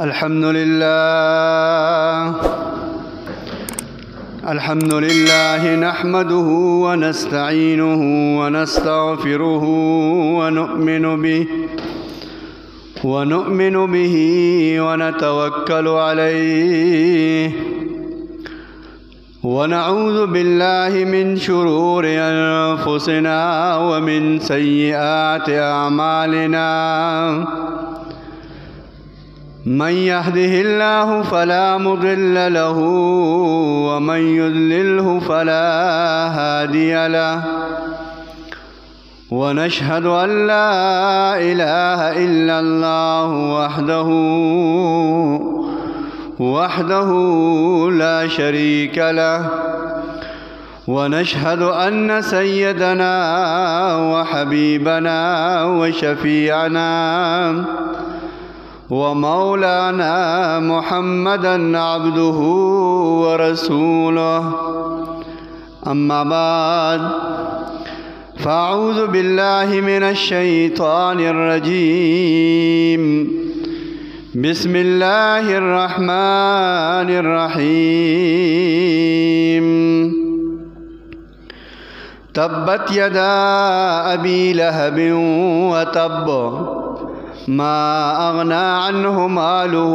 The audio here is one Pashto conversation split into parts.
الحمد لله نحمده ونستعينه ونستغفره ونؤمن به ونتوكل عليه ونعوذ بالله من شرور أنفسنا ومن سيئات أعمالنا من يهده الله فلا مضل له ومن يضلله فلا هادي له ونشهد أن لا إله إلا الله وحده لا شريك له ونشهد أن سيدنا وحبيبنا وشفيعنا ومولانا محمدا عبده ورسوله أما بعد فأعوذ بالله من الشيطان الرجيم بسم الله الرحمن الرحيم تبت يدا أبي لهب وتب ما أغنى عنه ماله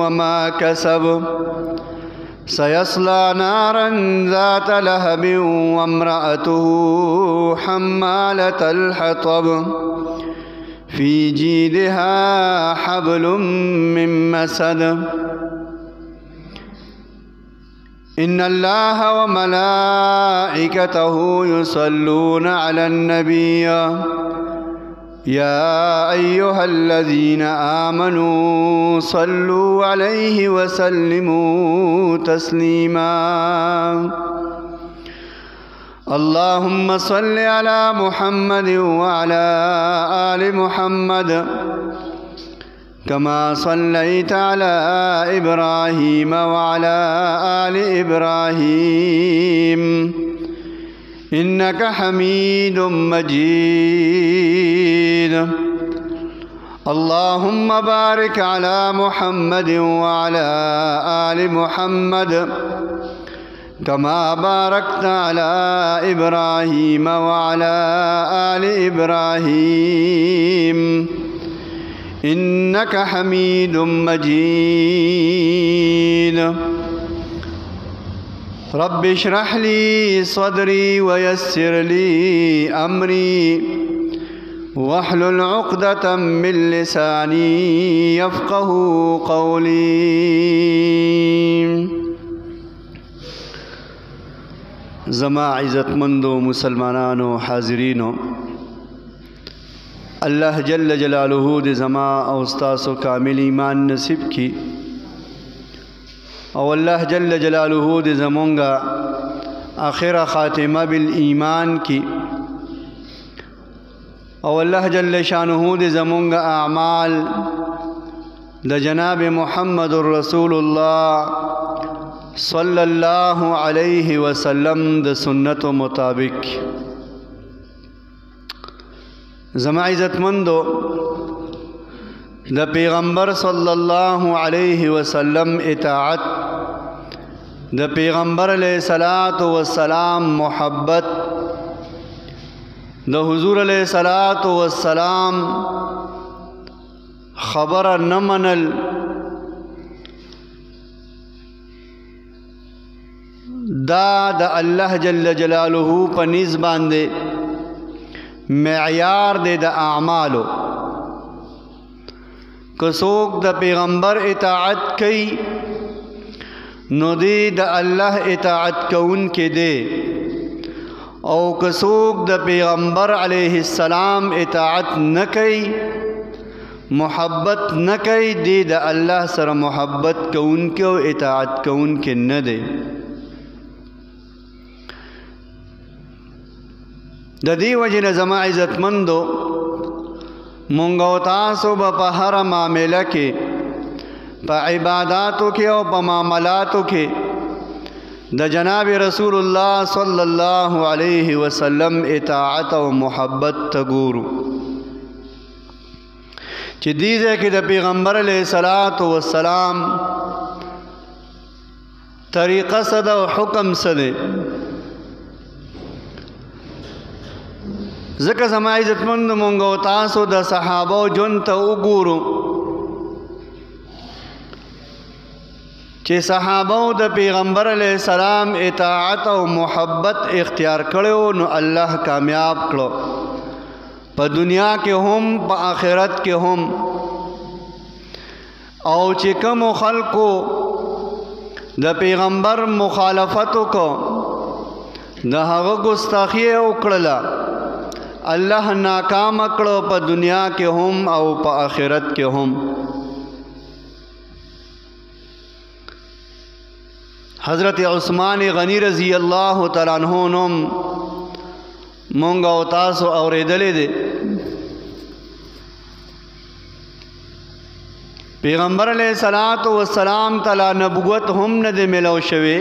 وما كسب سيصلى نارا ذات لهب وامرأته حمالة الحطب في جيدها حبل من مسد إن الله وملائكته يصلون على النبي يا أيها الذين آمنوا صلوا عليه وسلموا تسليما اللهم صل على محمد وعلى آل محمد كما صليت على إبراهيم وعلى آل إبراهيم إنك حميد مجيد اللهم بارك على محمد وعلى آل محمد كما باركت على إبراهيم وعلى آل إبراهيم إنك حميد مجيد رب اشرح لي صدري ويسر لي أمري واحلل عقدة من لساني يفقه قولي زما عزت مندو مسلمانانو حاضرینو اللہ جل جلالہ دے زما او استاسو کامل ایمان نصیب کی او اللہ جل جلالہ دے زمونگا آخر خاتمہ بالایمان کی او اللہ جل شانہ دے زمونگا اعمال دا جناب محمد الرسول اللہ صلی اللہ علیہ وسلم دا سنت و مطابق زما عزت مندو دا پیغمبر صلی اللہ علیہ وسلم اطاعت دا پیغمبر علیہ الصلاۃ والسلام محبت دا حضور علیہ الصلاۃ والسلام خبر نمنل دا اللہ جل جلالہ پنیز باندے معیار دے دا اعمالو کسوک دا پیغمبر اطاعت کئی نو دے دا اللہ اطاعت کون کے دے او کسوک دا پیغمبر علیہ السلام اطاعت نکئی محبت نکئی دے دا اللہ سر محبت کون کے و اطاعت کون کے نہ دے دا دی وجہ زما عزت مندو منگو تاسو با پا ہر معاملہ کے پا عباداتو کے او پا معاملاتو کے دا جناب رسول اللہ صلی اللہ علیہ وسلم اطاعت و محبت تگورو چې دې ځای کې د پیغمبر علیه الصلاۃ والسلام طریقه څه ده او حکم څه دی. ځکه زما عزتمندو مونږ او تاسو د صحابو ژوند ته وګورو چې صحابو د پیغمبر علیه السلام اطاعت او محبت اختیار کړو نو الله کامیاب کړو په دنیا کې هم په آخرت کې هم. او چې کوم خلکو د پیغمبر مخالفت وکړو د هغه ګستاخی وکړله الله ناکام کړو په دنیا کې هم او په آخرت کې هم. حضرت عثمان غنی رضی اللہ تعالیٰ عنہ نوم مونږ او تاسو اورېدلې دي. پیغمبر علیہ الصلوۃ والسلام تعالی نبوت هم نه دی ملو شوی.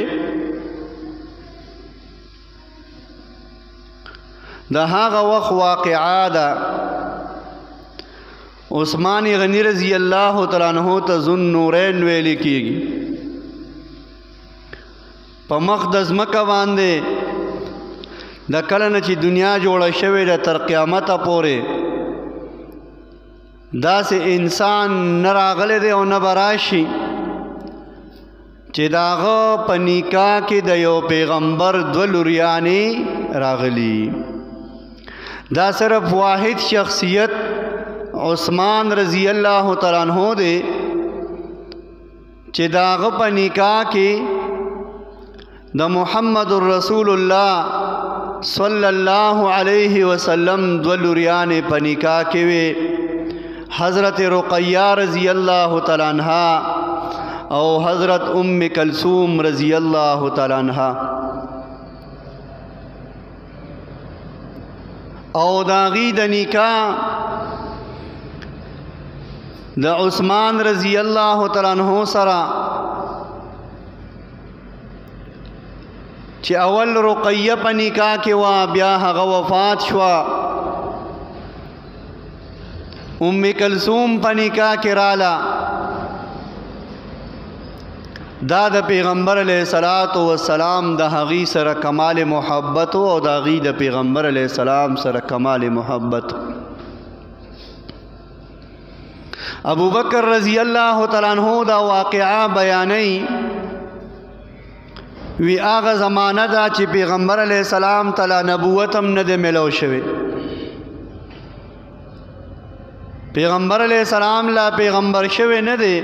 د هغه وخت واقعا ده عثمان غنی رضی اللہ تعالیٰ عنہ ته ذو النورین ویل کیږي. په مخ د ځمکه باندې د کله نه چې دنیا جوړه شوې ده تر قیامته پورې داسې انسان نه راغلی دی او نه به راشي چې د هغه په نکاح کې د یو پیغمبر دوه لوریانې راغلي. دا صرف واحد شخصیت عثمان رضی اللہ تعالیٰ عنہ دی چې د هغه په نکاح کې د محمد رسول الله صلی الله علیه وسلم دوه لوریانې په نکاح کې وې. حضرت رقیہ رضی اللہ تعالیٰ عنہا او حضرت ام کلثوم رضی اللہ تعالیٰ عنہا. او داغی د نکاح د عثمان رضی اللہ تعالیٰ عنہ سره چې اول رقیہ په نکاح کې وا بیا هغه وفات شوه. ام کلثوم په نکاح کې راله. دا د پیغمبر علیه الصلاۃ والسلام د هغې سره کمال محبت او د هغې د پیغمبر علیه السلام سره کمال محبت. ابو بکر رضی اللہ تعالیٰ عنہ دا واقعہ بیانئی وی آغا زمانہ دا چې پیغمبر علیہ السلام تعالی نبوتم نه دی ملو شوی. پیغمبر علیہ السلام لا پیغمبر شوی نه دی.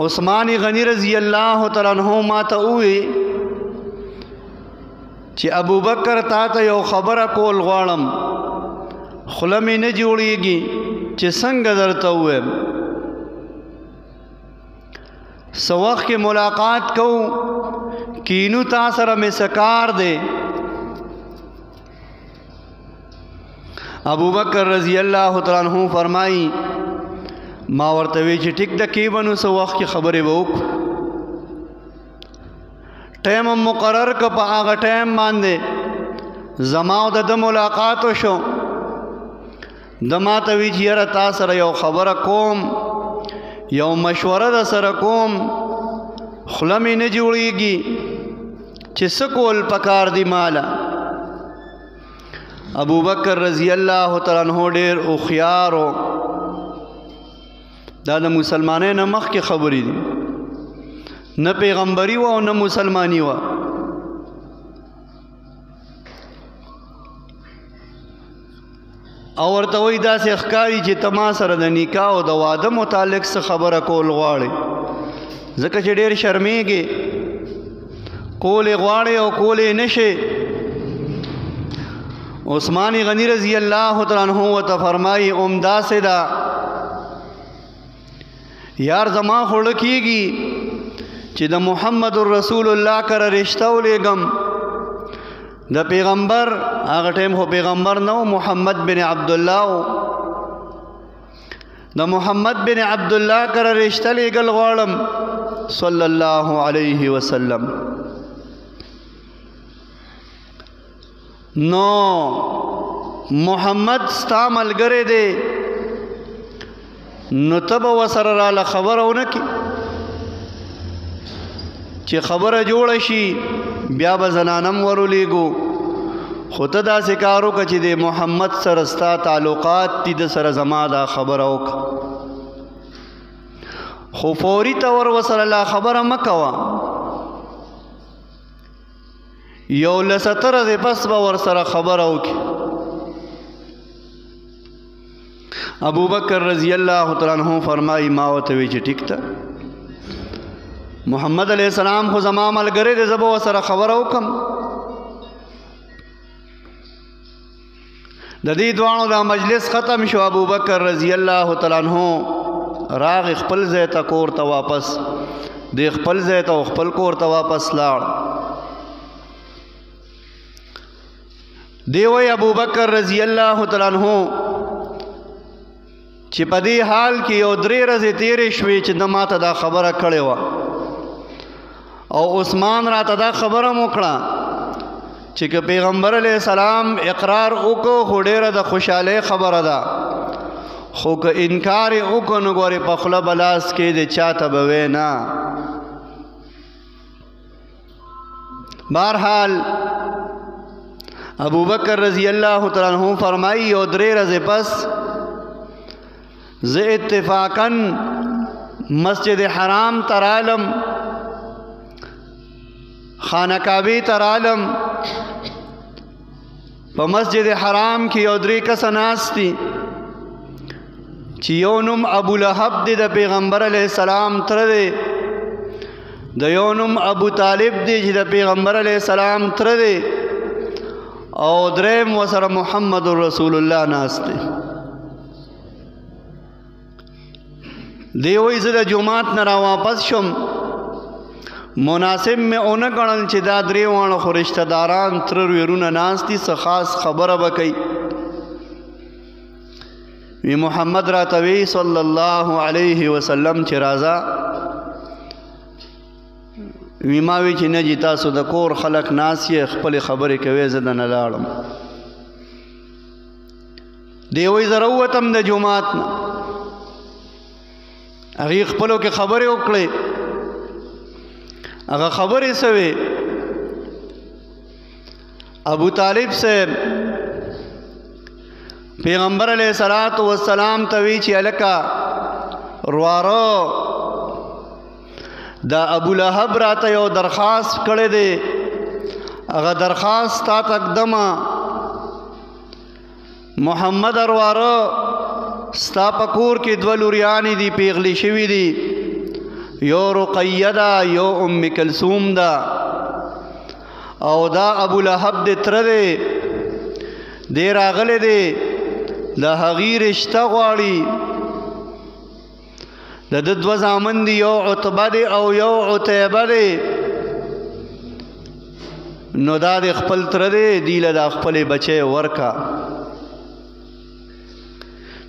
عثمان غنی رضی اللہ تعالی عنہ ما ته وی چې ابو بکر تا ته یو خبره کول غواړم خوله مې نه جوړیږي چې څنګه درته ووایم. سو وخت کې ملاقات کو کینو تا سره مې سکار دی. ابو بکر رضی اللہ تعالیٰ عنہ فرمائی ما ورته وی چې ټیک د کې بنو سو وخت کې خبرې ووک ټایم مقرر ک په هغه ټایم باندې زما او د ملاقات شو. د ما ته وی چې یاره تا سره یو خبره کوم یو مشوره د سره کوم خوله مې نه جوړیږي چې څه کول پکار دی ماله. ابو بکر رضی اللہ تعالیٰ عنہ ډیر هوښیار دا د مسلمانۍ نه مخکې خبرې دي نه پیغمبري و او نه مسلمانی و. او ورته وایي داسې ښکاري چې ته ما سره د نکاح او د واده متعلق څه خبره کول غواړې ځکه چې ډېر شرمېږې کولې غواړې او کولې نه شې. عثمان غنی رضی اللہ تعالیٰ عنہ ورته فرمایي داسې ده یار زما خوړه کېږي چې د محمد رسول الله کره رشته ولیږم. د پیغمبر هغه ټیم خو پیغمبر نو محمد بن عبدالله د محمد بن عبدالله کره رشته لیږل غواړم صلی الله علیه وسلم. نو محمد ستا ملګری دی نو ته به ورسره راله خبره ونه کړې چې خبره جوړه شي بیا به زنانم ورولېږو خو ته داسې کار وکړه چې د محمد سره ستا تعلقات دي د سره زما دا خبره وکړه خو فوري طور ورسره لا خبره مه کوه یو لستره دی پس به ورسره خبره وکړي ابو بکر رضی اللہ تعالیٰ عنہ فرمائی ما ورته وی چې ټیک ته محمد علیہ السلام خو زما ملګری دی زه به ورسره خبره وکړم د دې دواړو دا مجلس ختم شو ابو بکر رضی اللہ تعالیٰ عنہ راغ خپل ځای ته کور ته واپس د خپل ځای ته خپل کور ته واپس لاړ دی وی ابو بکر رضی اللہ تعالیٰ عنہ چې په دې حال کې یو 3 ورځې تیرې شوې چې د ماته دا خبره کړې وه او عثمان راته دا خبره م وکړه چې که پیغمبر علیه السلام اقرار وکړو خو ډېره د خوشحالۍ خبره ده خو که انکار یې وکړو نو ګورې په خوله به لاس کېدې چاته به وې نه بهرحال ابو بکر رضی اللہ تعالیٰ عنہ فرمائی یو 3 ورځې پس زه اتفاقاً مسجد حرام ترالم خانه کعبه ترالم په مسجد حرام کې یو 3 کسه ناست دي چې یو نوم ابو لهب دی د پیغمبر علیه السلام تره دی د یو نوم ابو طالب دی چې د پیغمبر علیه السلام تره دی او دریم وسره محمد رسول الله ناست دی دی وی زه د جماعت نه را واپس شم مناسب مې ونه ګڼل چې دا 3 واړه خو رشته داران تره ویرونه ناست دي څه خاص خبره به کوي وی محمد راته وی صلی الله علیه وسلم چې راځه وی ما وی چې نه جي تاسو د کور خلق ناس یې خپلې خبرې کوي زه دننه لاړم دی وی زه راووتم د جماعت نه هغې خپلو کې خبرې وکړې هغه خبرې څه وې ابو طالب صاحب پیغمبر علیہ الصلوۃ والسلام ته وی چې الکا روارو دا ابو لهب راته یو درخواست کړی دی هغه درخواست تا تقدمه محمد روارو ستا په کور کې 2 لوریانې دي پیغلې شوي دي یو رقیه ده یو ام کلثوم ده او دا ابو لهب د تره دی دی راغلی دی د هغې رشته غواړي د ده 2 زامن دي یو عتبه دی او یو عتیبه دی نو دا د خپل تره دی دی له دا خپلې بچی ورکه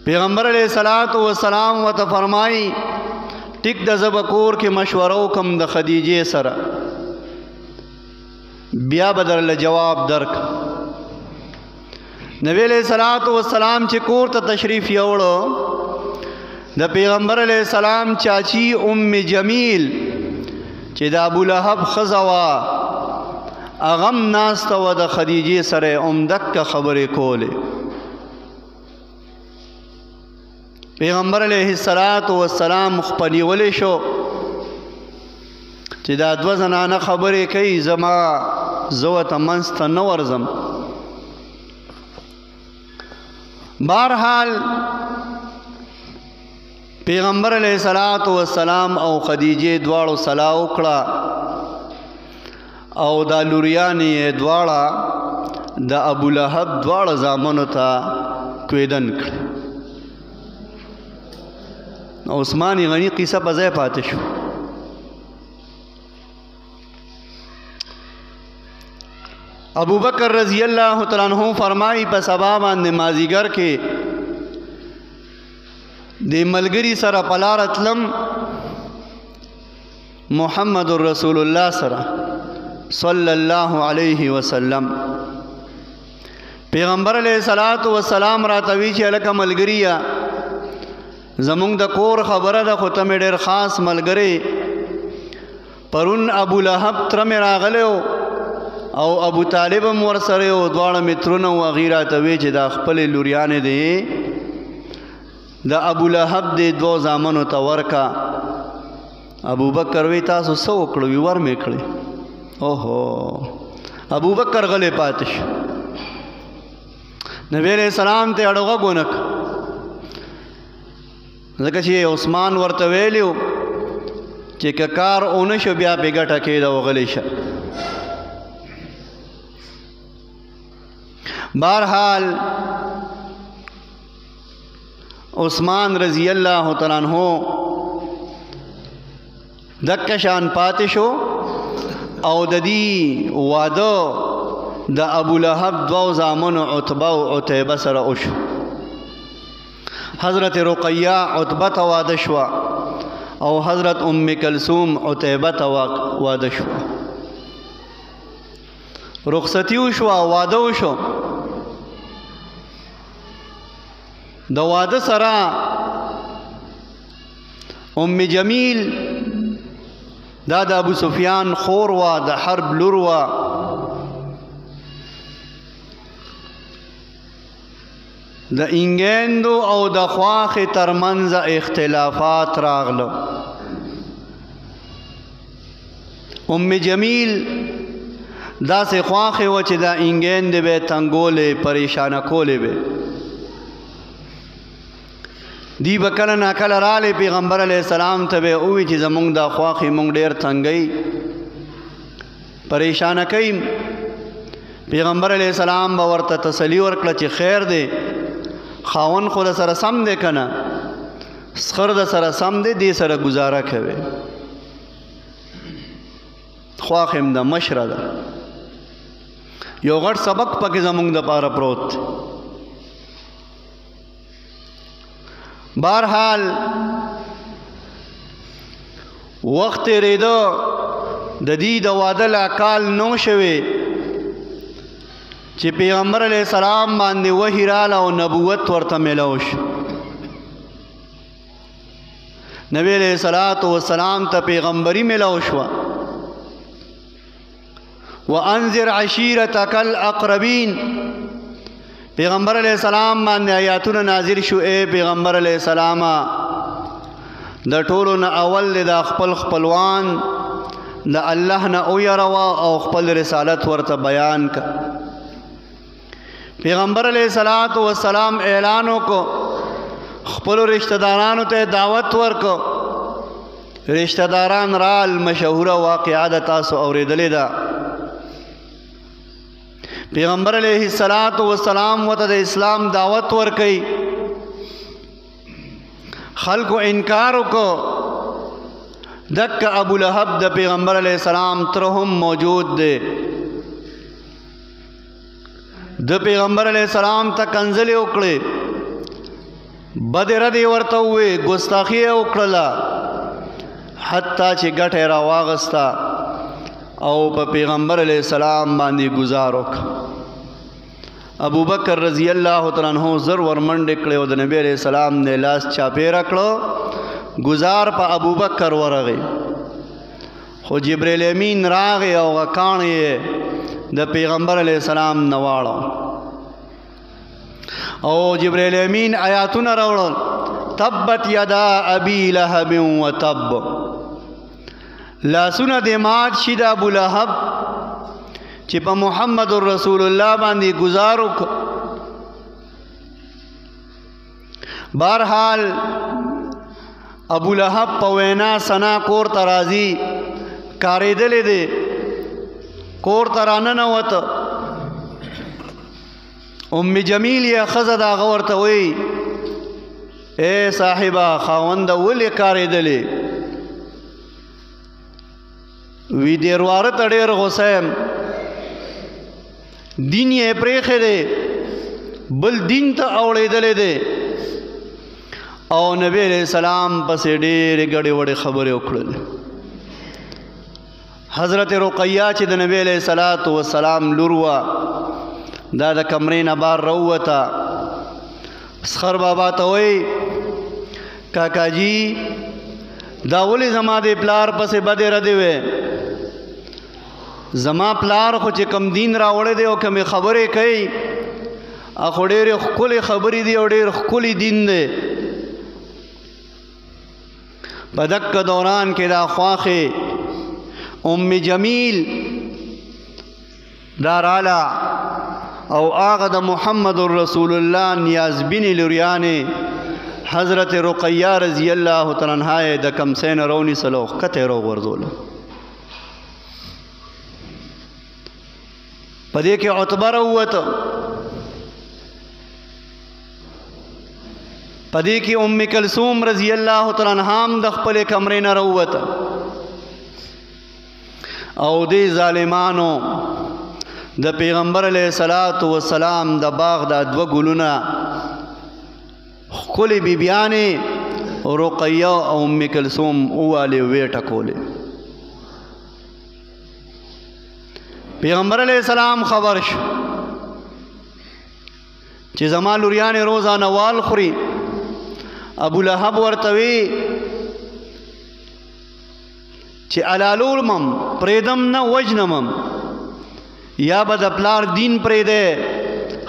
پیغمبر علیہ الصلوۃ والسلام ورته فرمایي ټیک د زه به کور کې مشوره وکړم د خدیجې سره بیا به درله جواب درک نبی علیہ الصلوۃ والسلام چې کور ته تشریف یوړو د پیغمبر علیہ السلام چاچی ام جمیل چې د ابو لهب ښځه وه هغه هم ناسته وه د خدیجې سره دکه خبرې کولې پیغمبر علیہ السلام خپلولی شو چې دا 2 زنانه خبرې کوي زما زه ورته منځ ته نه ورځم بهرحال پیغمبر علیہ السلام او خدیجې دواړو صلاح وکړه او دا لوریانې یې دواړه د ابو لهب دواړه زامنو ته کویدن کړه عثمان غنی قصه په ځای پاتې شو ابو بکر رضی اللہ تعالیٰ عنہ فرمائی په سبا باندې مازیګر کې د ملګری سره په لاره تلم محمد رسول الله سره صلی الله علیه وسلم پیغمبر علیہ الصلوۃ والسلام راته وی چې الکه ملګریا زمونږ د کور خبره ده خو ته مې ډېر خاص ملګری پرون ابو لهب تره مې راغلی او ابو طالب هم ورسره و دواړه مې ترونه و هغې راته وی چې دا خپلې لوریانې دی د ابو لهب دې دوو زامنو ته ورکه ابو بکر وی تاسو څه وکړو وی ور مې کړې اوهو ابو بکر غلی پاتې شو نبی علیہ السلام ته اړه غوږ ونه کړ ځکه چې عثمان ورته ویلي و چې که کار ونه شو بیا پې ګټه کېده او غلی شه بہرحال عثمان رضی اللہ تعالی عنہ دکه شان پاتې شو او د دې واده د ابو لهب دوو زامنو عتبه او عتیبه سره وشو حضرت رقیہ عتبه ته واده شوه او حضرت ام کلثوم عتیبه ته واده شوه رخصتی وشوه واده وشو د واده سره ام جمیل دا د ابو سفیان خور وا د حرب لور وا د انګیندو او د خواخې ترمنځ اختلافات راغله ام جمیل داسې خواخې وه چې دا انګیندې به یې تنګولې پریشانه کولې به دی به کله ناکله رالی پیغمبر علیه السلام ته به ووي چې زمونږ دا خواښې مونږ ډېر تنګوي پریشانه کوي پیغمبر علیه السلام به ورته تسلي ورکړه چې خیر دی خاوند خو د سره سم دی که نه سخر د سره سم دی دې سره ګزاره کوي خواښ هم د مشره ده یو غټ سبق پکې زمونږ دپاره پروت دی بہرحال وخت تیریده د دې د واده لا کال نو شوی چې پیغمبر علیه السلام باندې وحی راله او نبوت ورته میلاو شو نبی علیه السلام ته پیغمبري میلاو شوه وانذر عشیرتک الاقربین پیغمبر علیہ السلام باندې آیاتونه نازل شو اے پیغمبر علیہ السلام د ټولو نه اول د خپل خپلوان د الله نه ویروا او خپل رسالت ورته بیان ک پیغمبر علیہ السلام اعلان وکړو خپل رشتہ دارانو ته دعوت ورکړو رشتہ داران رال مشهوره واقعه د تاسو اوریدلې ده پیغمبر علیہ السلام وته د اسلام دعوت ورکړي خلکو انکار وکړو دک ابو لهب د پیغمبر علیہ السلام تر هم موجود دی د پیغمبر علیہ السلام ته کنځلې وکړې بد ردی ورته وې ګستاخي وکړله حتی چې ګټه را واغستا او په پیغمبر علیہ السلام باندې گزار وکړ ابو بکر رضی اللہ تعالی عنہ زر ورمنډ کړي او د نبی علیہ السلام نه لاس چاپیره کړو گزار په ابو بکر ورغی خو جبرائیل امین راغی او غکانې د پیغمبر علیہ السلام نواړو او جبرائیل امین آیاتونه راوړل تبت یدا ابي لهب وتب لاسونه د مات شي د ابو لهب چې په محمد رسول الله باندې گزار وکړ بہرحال ابو لهب په وینا سنا کور ته راځي کارېدلې دی کور ته راننوته ام جمیل یې ښځه د هغه ورته وایي اے صاحبه خاونده ولې کارېدلې وی دیرواره ته ډېر غوسه یم دین یې پرېښی دی بل دین ته اوړېدلی دی او نبی علیہ السلام پسې ډېرې ګډې وډې خبرې وکړلې حضرت رقیہ چې د نبی علیہ السلام لور وه دا د کمرې نه بار راووته سخر بابا ته وایي کاکا جی دا ولې زما د پلار پسې بدې ردې وې؟ زما پلار خو چې کم دین راوړی دی او کمې خبرې کوي خو ډېرې ښکلې خبرې دي او ډېر ښکلی دین دی. په دکه دوران کې دا خواښې ام جمیل دا راله او هغه د محمد رسول الله نیازبینې لوریانې حضرت رقیہ رضی الله تعالی عنها یې د کمسۍ نه راونیسله او ښکته یې راوغورځوله. په دې کې عتبه راووته، په دې کې ام کلثوم رضی الله تعالی عنها هم د خپلې کمرې نه راووته او دې ظالمانو د پیغمبر علیه الصلاۃ والسلام د باغ دا دوه ګلونه ښکلې بیبیانې رقیہ او ام کلثوم اوالې وې ټکولې. پیغمبر علیہ السلام خبر شو چې زما لوریانې روزانه وال خوري. ابو لهب ورته وی چې علالولمم پریدم نه وجنمم، یا به د پلار دین پریدې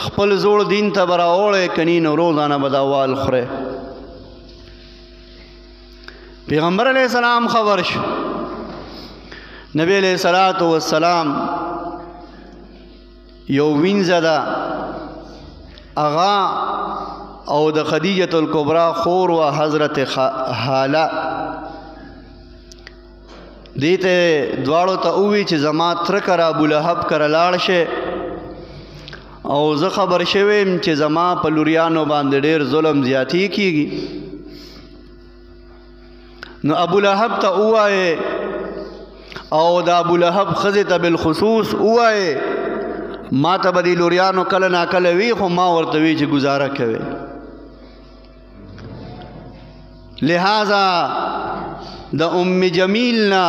خپل زوړ دین ته به راوړې کني نو روزانه به دا وال خوری. پیغمبر علیہ السلام خبر شو. نبی علیہ الصلاۃ والسلام یو وینځه ده اغا او د خدیجة الکبرى خور و حضرت حاله دیته دواړو ته ووی چې زما تره کره ابولهب کره لاړ شي او زه خبر شویم چې زما په لوریانو باندې ډېر ظلم زیاتی کیږي. نو ابولهب ته ووایې او د ابولهب ښځې ته بالخصوص ووایې ما ته به دې لوریانو کله ناکله وي خو ما ورته وی چې ګزاره کوي. لہذا د ام جمیل نه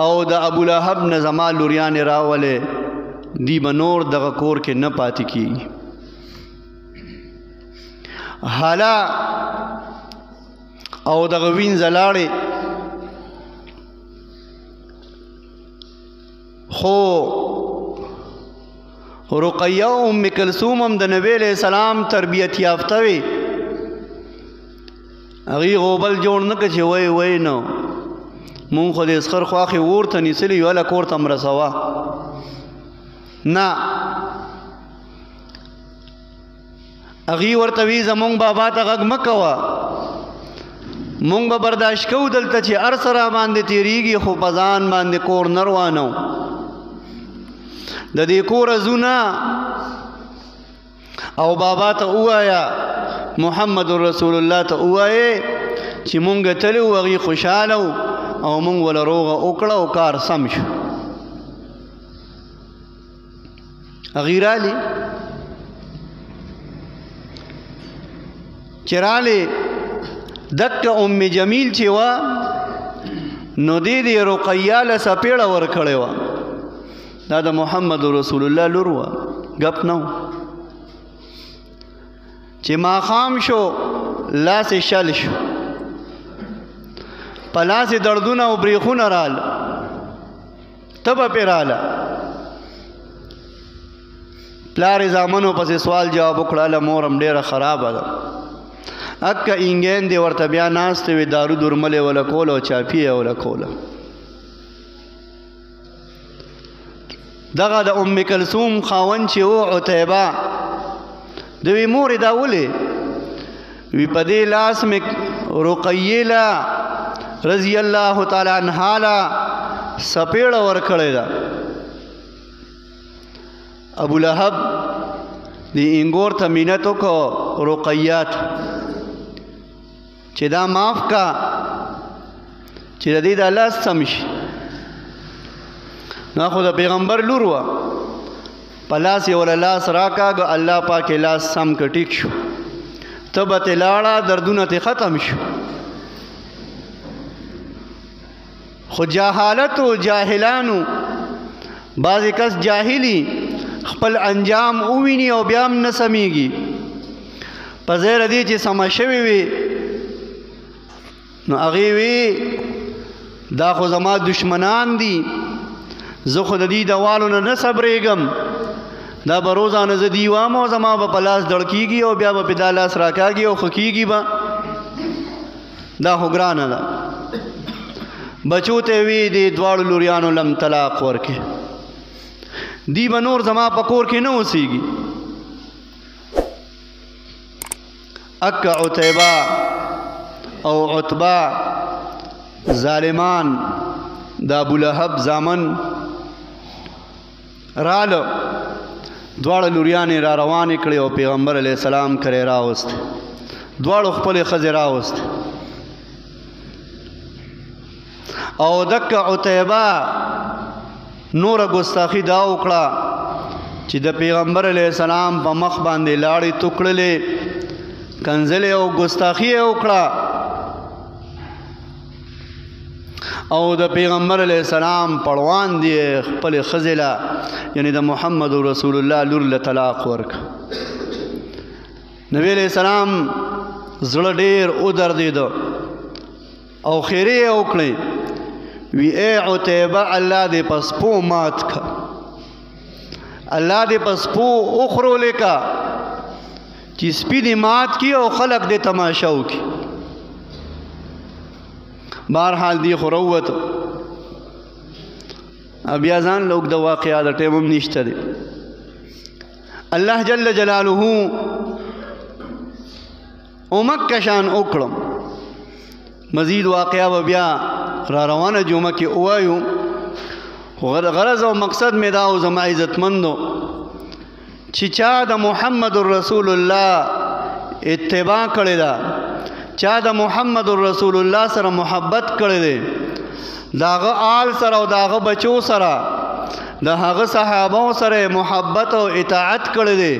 او د ابولهب نه زما لوریانې راولې دی به نور دغه کور کې نه پاتې کیږي. حالا او دغه وینځه لاړې خو رقیہ او ام کلثوم هم د نبی علیہ السلام تربیت یافته وي. هغې غوبل جوړ نه که چې وی نو مونږ خو د اسخر خواښې اور ته نیسلي یو هله کور ته م رسوه. نه هغې ورته وي زمونږ بابا ته غږ مه کوه، مونږ به برداشت کوو دلته چې هر څه را باندې تېرېږي خو په ځان باندې کور نه روانو. د دې کوره ځو نه او بابا ته ووایه محمد رسول الله ته ووایې چې مونږ تللي وو هغې خوشحاله وو او مونږ وله روغه وکړه او کار سم شو. هغې رالې چې رالې دکه ام جمیل چې وه نو دې رقیہ له څپېړه ورکړې وه. دا د محمد رسول الله لور وه، ګپ نه و. چې ماښام شو لاس یې شل شو، په لاس یې دردونه او بریښونه راله، تبه پې راله. پلار یې زامنو پسې سوال جواب وکړه هله مور هم ډېره خرابه ده. اکه انګین دې ورته بیا ناستې وې دارو درمل یې وله کوله او چاپي یې وله کوله. دغه د ام کلثوم خاوند چې و عتیبه د وی مورې دا ولې وی په دې لاس مې رقیې له رضی الله تعالی عنها له څپېړه ورکړې ده. ابولهب دې انګور ته مینت وکړو رقیہ ته چې دا معاف کا چې د دې د لاس سم شي. نو خو د پیغمبر لور وه، په لاس یې وله لاس راکاږه الله پاک یې لاس سم که ټیک شو، تبه تې لاړه دردونه تې ختم شو. خو جهالت و جاهلانو بعضې کس جاهلی خپل انجام وویني او بیا هم نه سمیږي. په ځای له دې چې سمه شوې وي نو هغې وی دا خو زما دشمنان دي زه خو د دې د والو نه صبرېږم دا به روزانه زه دي وام او زما به په لاس دړ کېږي او بیا به پې دا لاس راکاږي او ښه کېږي به دا خو ګرانه ده بچو ته وی دې دواړو لوریانو لم طلاق ورکې دی به نور زما په کور کې نه اوسېږي اکه عتیبه او عتبه ظالمان د ابولهب زامن راله دواړه لوریانې را روانې کړې او پیغمبر علیه السلام کرې راوست دواړو خپلې ښځې راوست او دکه عتیبه نوره ګستاخي دا وکړه چې د پیغمبر علیه السلام په مخ باندې لاړې توکړلې کنځلې او ګستاخي یې وکړه او د پیغمبر علیه السلام پړوان دی خپلې ښځې له یعنې د محمد رسول الله لور له طلاق ورکړه نبی علیه السلام زړه ډېر ودردېده او خیرې یې وکړې وی اے عتیبه الله دې په سپو مات کا الله دې په سپو اخرولې کا چې سپي دې مات کی او خلق دې تماشا وکړي بہرحال دی خو روت بیا ځان لوگ د واقعا د ټیم هم نشته دی الله جل جلاله اومکه شان وکړم مزید واقعا به بیا را روانه جمعه کې ووایو غرض او مقصد مې دا او زما عزتمندو چې چا د محمد رسول الله اتباع کړې ده چا د محمد رسول الله سره محبت کړی دی داغه آل سره او داغه بچو سره د هغه صحابو سره محبت او اطاعت کړی دی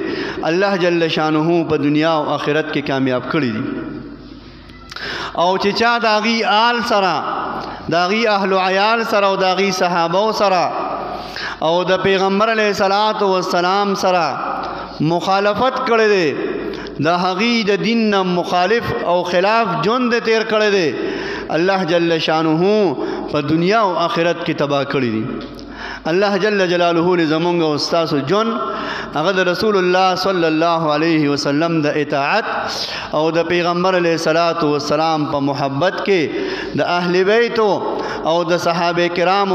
الله جل شانه په دنیا او آخرت کې کامیاب کړی دی او چې چا داغي آل سره داغي اهل و عیال سره او داغي صحابو سره او د پیغمبر علیه الصلاۃ والسلام سره مخالفت کړی دی دا هغې د دین نه مخالف او خلاف ژوند تیر کړی دی الله جل شانه په دنیا او آخرت کې تباه کړی دی الله جل جلاله زمونږ او ستاسو ژوند هغه د رسول الله صلی الله علیه وسلم د اطاعت او د پیغمبر علیه الصلاۃ والسلام په محبت کې د اهل بیت او د صحابه کرام